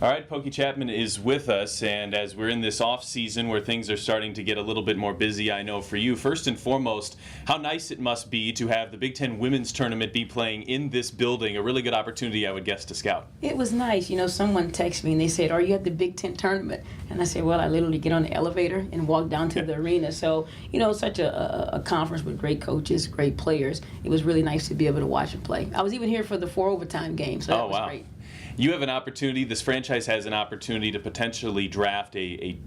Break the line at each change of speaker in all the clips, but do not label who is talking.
All right, Pokey Chatman is with us, and as we're in this off season where things are starting to get a little bit more busy, I know for you, first and foremost, how nice it must be to have the Big Ten Women's Tournament be playing in this building. A really good opportunity, I would guess, to scout.
It was nice. You know, someone texted me and they said, "Are you at the Big Ten Tournament?" And I said, "Well, I literally get on the elevator and walk down to the arena." So, you know, such a conference with great coaches, great players. It was really nice to be able to watch them play. I was even here for the 4 overtime game, so that was great.
You have an opportunity, this franchise has an opportunity to potentially draft a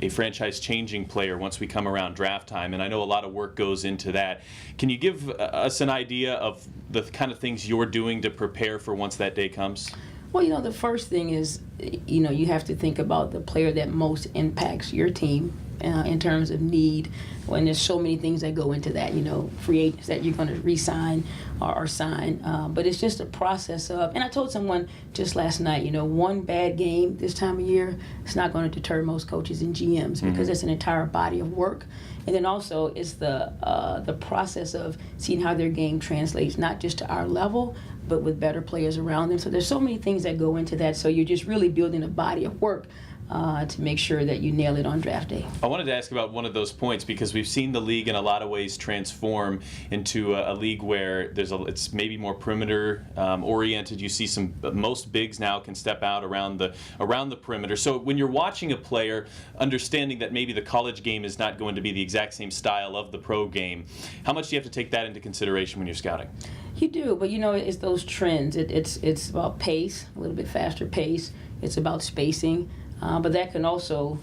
franchise-changing player once we come around draft time, and I know a lot of work goes into that. Can you give us an idea of the kind of things you're doing to prepare for once that day comes?
Well, you know, the first thing is, you know, you have to think about the player that most impacts your team in terms of need. When there's so many things that go into that, you know, free agents that you're going to re-sign or sign. But it's just a process of, and I told someone just last night, you know, one bad game this time of year, it's not going to deter most coaches and GMs because it's an entire body of work. And then also it's the process of seeing how their game translates, not just to our level, but with better players around them. So there's so many things that go into that. So you're just really building a body of work to make sure that you nail it on draft day.
I wanted to ask about one of those points because we've seen the league in a lot of ways transform into a league where it's maybe more perimeter oriented. You see most bigs now can step out around the perimeter. So when you're watching a player, understanding that maybe the college game is not going to be the exact same style of the pro game, how much do you have to take that into consideration when you're scouting?
You do, but you know, it's those trends. It's about pace, a little bit faster pace. It's about spacing. But that can also,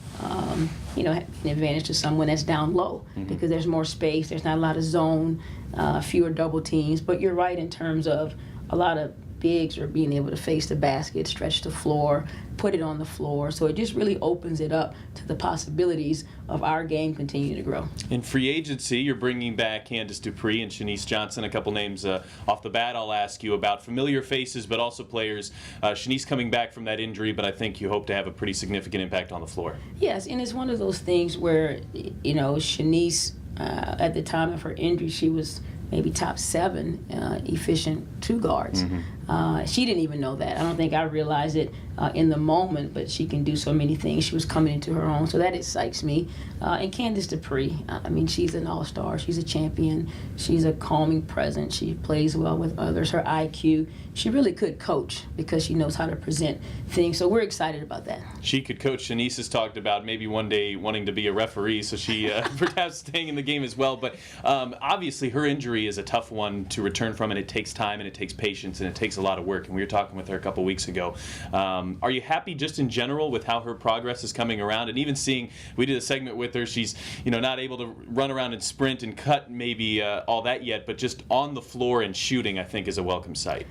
you know, have an advantage to someone that's down low because there's more space, there's not a lot of zone, fewer double teams. But you're right in terms of a lot of bigs are being able to face the basket, stretch the floor, put it on the floor. So it just really opens it up to the possibilities of our game continuing to grow.
In free agency, you're bringing back Candace Dupree and Shanice Johnson. A couple names off the bat I'll ask you about. Familiar faces, but also players. Shanice coming back from that injury, but I think you hope to have a pretty significant impact on the floor.
Yes, and it's one of those things where, you know, Shanice, at the time of her injury, she was maybe top 7 efficient 2 guards. She didn't even know that. I don't think I realized it in the moment, but she can do so many things. She was coming into her own, so that excites me. And Candace Dupree, I mean, she's an all-star. She's a champion. She's a calming presence. She plays well with others. Her IQ, she really could coach because she knows how to present things, so we're excited about that.
She could coach. Shanice has talked about maybe one day wanting to be a referee, so she perhaps staying in the game as well. But obviously her injury is a tough one to return from, and it takes time, and it takes patience, and it takes a lot of work. And we were talking with her a couple weeks ago. Are you happy just in general with how her progress is coming around? And even seeing, we did a segment with her, she's, you know, not able to run around and sprint and cut maybe all that yet, but just on the floor and shooting, I think, is a welcome sight.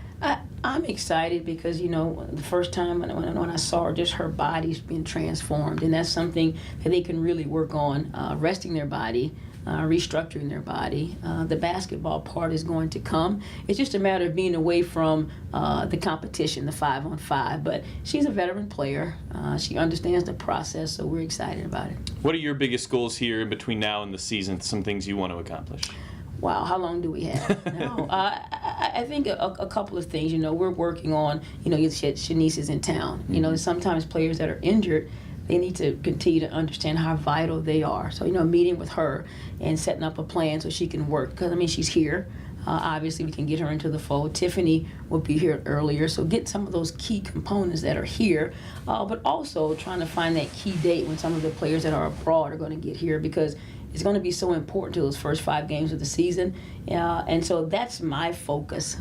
I'm excited because, you know, the first time when I saw her, just her body's been transformed, and that's something that they can really work on, resting their body, restructuring their body. The basketball part is going to come. It's just a matter of being away from the competition, the 5-on-5. But she's a veteran player. She understands the process, so we're excited about it.
What are your biggest goals here in between now and the season, some things you want to accomplish?
Wow, how long do we have? No, I think a couple of things. You know, we're working on, you know, Shanice is in town. You know, sometimes players that are injured, they need to continue to understand how vital they are. So, you know, meeting with her and setting up a plan so she can work. Because, I mean, she's here. Obviously, we can get her into the fold. Tiffany will be here earlier. So get some of those key components that are here. But also trying to find that key date when some of the players that are abroad are going to get here, because it's going to be so important to those first 5 games of the season. And so that's my focus.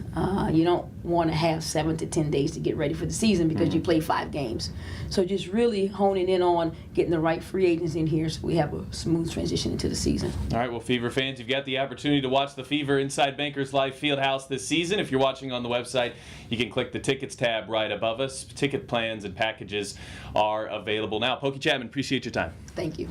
You don't want to have 7 to 10 days to get ready for the season because you play 5 games. So just really honing in on getting the right free agents in here so we have a smooth transition into the season.
All right, well, Fever fans, you've got the opportunity to watch the Fever inside Bankers Life Fieldhouse this season. If you're watching on the website, you can click the Tickets tab right above us. Ticket plans and packages are available now. Pokey Chatman, appreciate your time.
Thank you.